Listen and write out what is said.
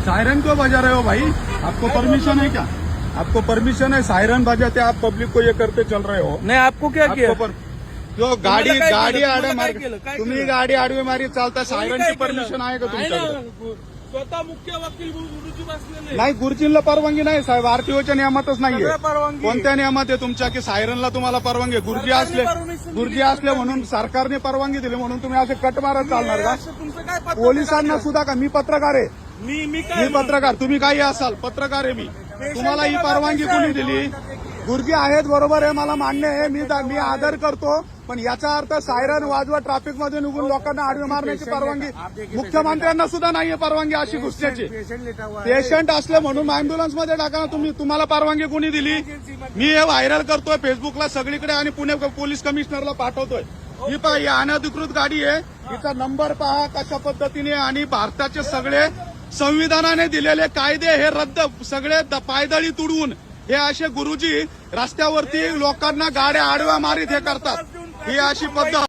Siren क्यों बजा रहे हो भाई? आपको परमिशन है क्या? आपको परमिशन है? सायरन बजाते आप पब्लिक को ये करते चल रहे हो? नाही आपको क्या किया? आपको जो गाडी तुम्हाला काय गाडी केलं? आडवे तुम्हाला मार काय केलं? काय तुम्ही केलं? गाडी आडवे मारी चालता कोणी सायरनची काय केलं? परमिशन आहे का आहे ना, तुमच्याकडे? स्वतः मुख्य वकील गुरुजी बसलेले. नाही, गुरुजींना परवानगी नाही साहेब, आरटीओच्या नियमातच नाहीये. सगळ्या परवानगी. कोणत्या नियमात आहे तुमच्या की सायरनला तुम्हाला परवानगी आहे? गुरुजी असले म्हणून सरकारने परवानगी दिली म्हणून तुम्ही असे कट मारत चालणार का? असं तुमचं काय पत्रकार पोलिसांना आहे? सुद्धा का? मी पत्रकार आहे, मी काय मी पत्रकार, तुम्ही काही असाल, पत्रकार आहे मी. तुम्हाला ही परवानगी कोणी दिली? गुरुजी आहेत, बरोबर आहे, मला मान्य आहे, मी आदर करतो, पण याचा अर्थ सायरन वाजवा ट्रॅफिक मध्ये निघून लोकांना आडवे मारण्याची परवानगी मुख्यमंत्र्यांना सुद्धा नाहीये परवानगी अशी घुसण्याची. पेशंट असले म्हणून अँब्युलन्स मध्ये टाका ना तुम्ही. तुम्हाला परवानगी कोणी दिली? मी हे व्हायरल करतोय फेसबुकला सगळीकडे आणि पुणे पोलीस कमिशनरला पाठवतोय. ही पहा, ही अनधिकृत गाडी आहे, हिचा नंबर पहा कशा पद्धतीने, आणि भारताचे सगळे संविधानाने दिलेले कायदे हे रद्द, सगळे पायदळी तुडवून हे असे गुरुजी रस्त्यावरती लोकांना गाड्या आडव्या मारीत हे करतात. ही अशी पद्धत